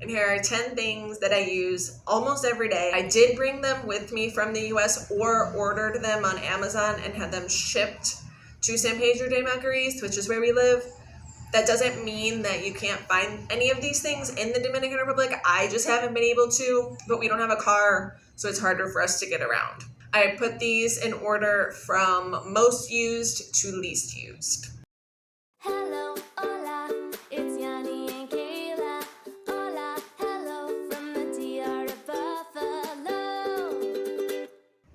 And here are 10 things that I use almost every day. I did bring them with me from the US or ordered them on Amazon and had them shipped to San Pedro de Macoris, which is where we live. That doesn't mean that you can't find any of these things in the Dominican Republic. I just haven't been able to, but we don't have a car, so it's harder for us to get around. I put these in order from most used to least used. Hello, hola, it's Yanni and Kayla. Hola, hello from the DR of Buffalo.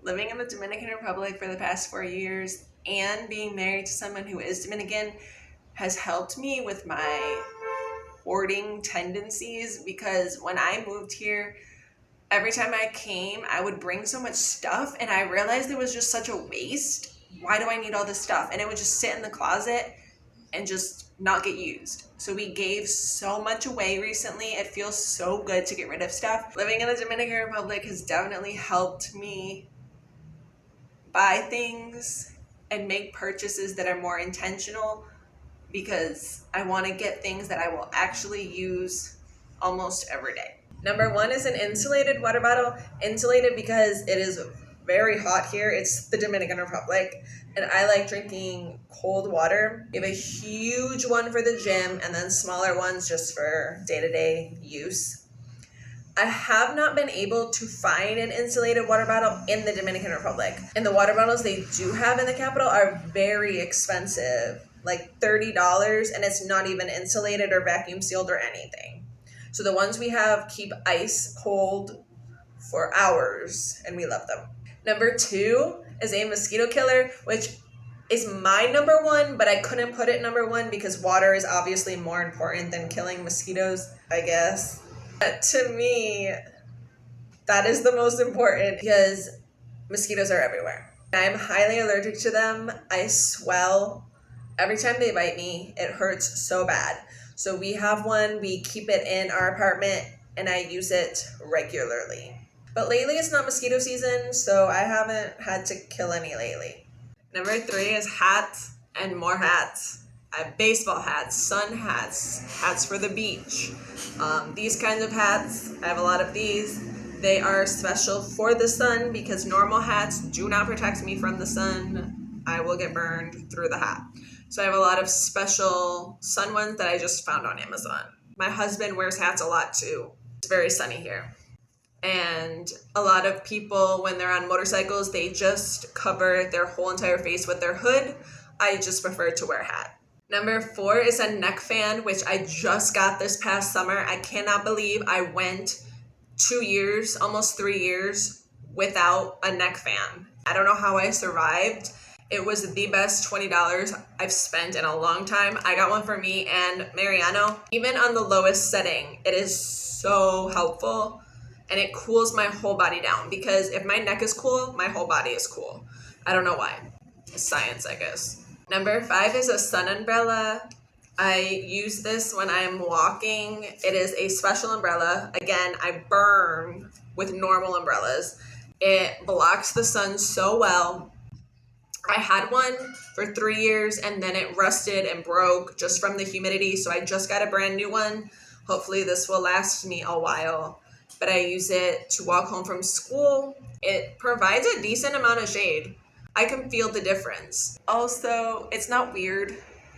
Living in the Dominican Republic for the past 4 years and being married to someone who is Dominican has helped me with my hoarding tendencies, because when I moved here, every time I came, I would bring so much stuff and I realized it was just such a waste. Why do I need all this stuff? And it would just sit in the closet and just not get used. So we gave so much away recently. It feels so good to get rid of stuff. Living in the Dominican Republic has definitely helped me buy things and make purchases that are more intentional, because I want to get things that I will actually use almost every day. Number 1 is an insulated water bottle. Insulated because it is very hot here. It's the Dominican Republic, and I like drinking cold water. We have a huge one for the gym and then smaller ones just for day-to-day use. I have not been able to find an insulated water bottle in the Dominican Republic. And the water bottles they do have in the capital are very expensive, like $30, and it's not even insulated or vacuum sealed or anything. So the ones we have keep ice cold for hours, and we love them. Number 2 is a mosquito killer, which is my number 1, but I couldn't put it number 1 because water is obviously more important than killing mosquitoes, I guess. But to me, that is the most important because mosquitoes are everywhere. I'm highly allergic to them. I swell. Every time they bite me, it hurts so bad. So we have one, we keep it in our apartment, and I use it regularly. But lately it's not mosquito season, so I haven't had to kill any lately. Number 3 is hats and more hats. I have baseball hats, sun hats, hats for the beach. These kinds of hats, I have a lot of these. They are special for the sun because normal hats do not protect me from the sun. I will get burned through the hat. So I have a lot of special sun ones that I just found on Amazon. My husband wears hats a lot too. It's very sunny here. And a lot of people, when they're on motorcycles, they just cover their whole entire face with their hood. I just prefer to wear a hat. Number 4 is a neck fan, which I just got this past summer. I cannot believe I went 2 years, almost 3 years, without a neck fan. I don't know how I survived. It was the best $20 I've spent in a long time. I got one for me and Mariano. Even on the lowest setting, it is so helpful, and it cools my whole body down, because if my neck is cool, my whole body is cool. I don't know why. It's science, I guess. Number 5 is a sun umbrella. I use this when I'm walking. It is a special umbrella. Again, I burn with normal umbrellas. It blocks the sun so well. I had one for 3 years and then it rusted and broke just from the humidity. So I just got a brand new one. Hopefully this will last me a while. But I use it to walk home from school. It provides a decent amount of shade. I can feel the difference. Also, it's not weird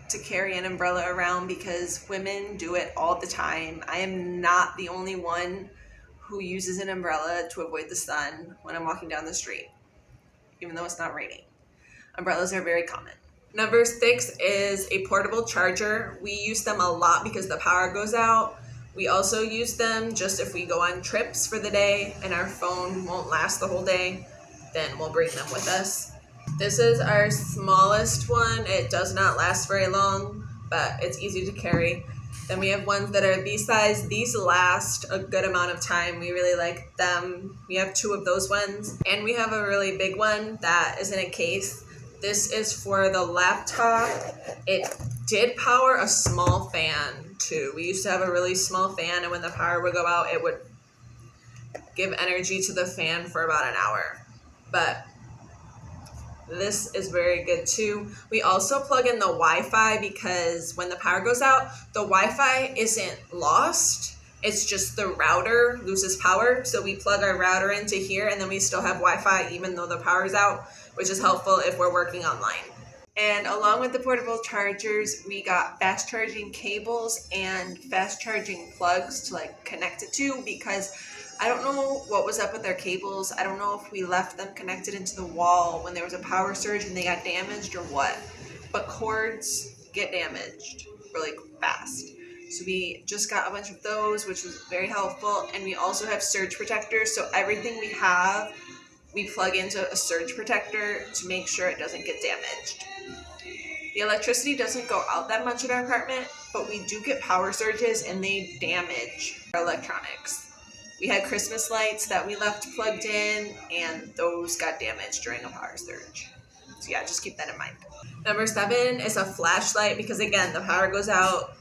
to carry an umbrella around because women do it all the time. I am not the only one who uses an umbrella to avoid the sun when I'm walking down the street, even though it's not raining. Umbrellas are very common. Number 6 is a portable charger. We use them a lot because the power goes out. We also use them just if we go on trips for the day and our phone won't last the whole day, then we'll bring them with us. This is our smallest one. It does not last very long, but it's easy to carry. Then we have ones that are these size. These last a good amount of time. We really like them. We have 2 of those ones. And we have a really big one that is in a case. This is for the laptop. It did power a small fan too. We used to have a really small fan, and when the power would go out, it would give energy to the fan for about an hour. But this is very good too. We also plug in the Wi-Fi because when the power goes out, the Wi-Fi isn't lost. It's just the router loses power. So we plug our router into here and then we still have Wi-Fi even though the power's out, which is helpful if we're working online. And along with the portable chargers, we got fast charging cables and fast charging plugs to like connect it to, because I don't know what was up with our cables. I don't know if we left them connected into the wall when there was a power surge and they got damaged or what, but cords get damaged really fast. So we just got a bunch of those, which was very helpful. And we also have surge protectors. So everything we have, we plug into a surge protector to make sure it doesn't get damaged. The electricity doesn't go out that much in our apartment, but we do get power surges and they damage our electronics. We had Christmas lights that we left plugged in and those got damaged during a power surge. So yeah, just keep that in mind. Number 7 is a flashlight, because again, the power goes out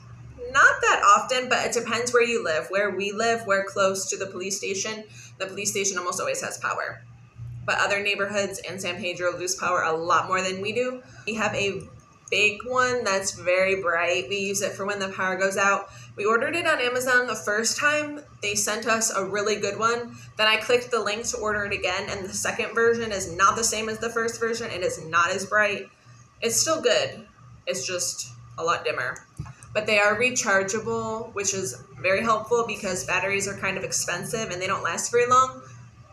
not that often, but it depends where you live. Where we live, we're close to the police station. The police station almost always has power. But other neighborhoods in San Pedro lose power a lot more than we do. We have a big one that's very bright. We use it for when the power goes out. We ordered it on Amazon the first time. They sent us a really good one. Then I clicked the link to order it again, and the second version is not the same as the first version. It is not as bright. It's still good. It's just a lot dimmer. But they are rechargeable, which is very helpful because batteries are kind of expensive and they don't last very long.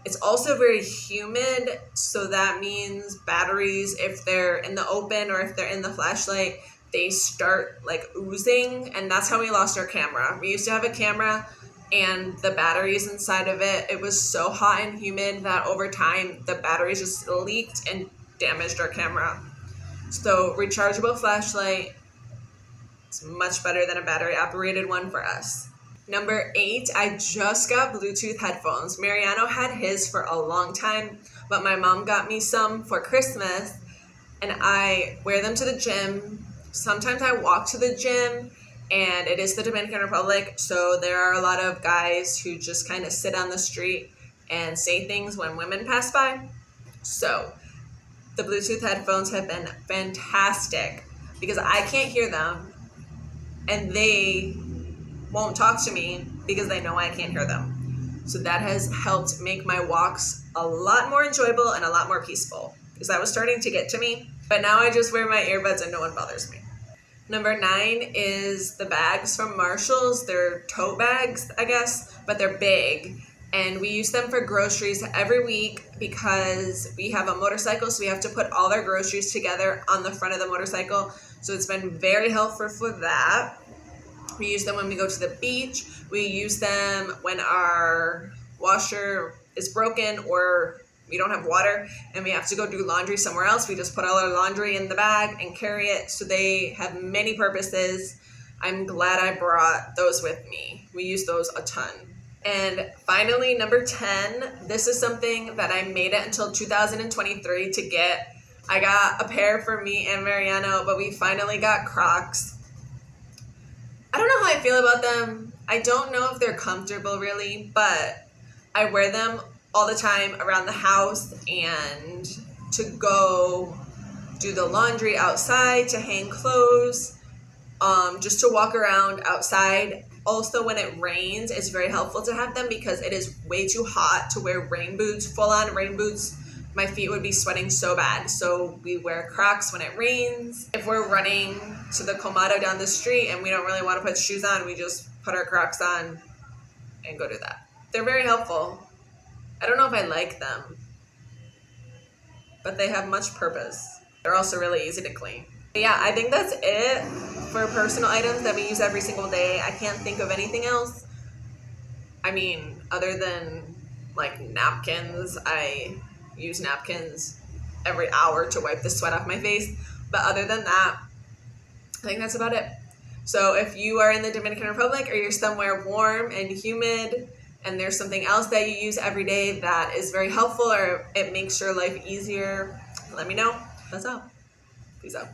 It's also very humid, so that means batteries, if they're in the open or if they're in the flashlight, they start like oozing, and that's how we lost our camera. We used to have a camera and the batteries inside of it, it was so hot and humid that over time the batteries just leaked and damaged our camera. So rechargeable flashlight is much better than a battery operated one for us. Number 8, I just got Bluetooth headphones. Mariano had his for a long time, but my mom got me some for Christmas, and I wear them to the gym. Sometimes I walk to the gym, and it is the Dominican Republic, so there are a lot of guys who just kind of sit on the street and say things when women pass by. So the Bluetooth headphones have been fantastic because I can't hear them, and they won't talk to me because they know I can't hear them. So that has helped make my walks a lot more enjoyable and a lot more peaceful, because that was starting to get to me. But now I just wear my earbuds and no one bothers me. Number 9 is the bags from Marshall's. They're tote bags, I guess, but they're big. And we use them for groceries every week because we have a motorcycle, so we have to put all our groceries together on the front of the motorcycle. So it's been very helpful for that. We use them when we go to the beach. We use them when our washer is broken or we don't have water and we have to go do laundry somewhere else. We just put all our laundry in the bag and carry it. So they have many purposes. I'm glad I brought those with me. We use those a ton. And finally, number 10, this is something that I made it until 2023 to get. I got a pair for me and Mariano, but we finally got Crocs. I don't know how I feel about them. I don't know if they're comfortable really, but I wear them all the time around the house and to go do the laundry outside, to hang clothes, just to walk around outside. Also, when it rains, it's very helpful to have them because it is way too hot to wear rain boots, full-on rain boots. My feet would be sweating so bad. So we wear Crocs when it rains. If we're running to the Colmado down the street and we don't really want to put shoes on, we just put our Crocs on and go do that. They're very helpful. I don't know if I like them, but they have much purpose. They're also really easy to clean. But yeah, I think that's it for personal items that we use every single day. I can't think of anything else. I mean, other than like napkins, I use napkins every hour to wipe the sweat off my face. But other than that, I think that's about it. So if you are in the Dominican Republic or you're somewhere warm and humid and there's something else that you use every day that is very helpful or it makes your life easier, let me know. That's all. Peace out.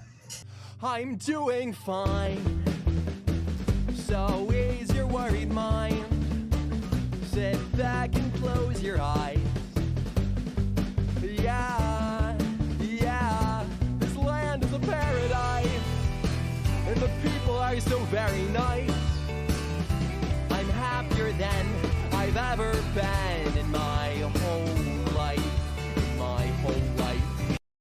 I'm doing fine, so ease your worried mind. Sit back and close your eyes. Yeah, this land is a paradise, and the people are so very nice. I'm happier than I've ever been.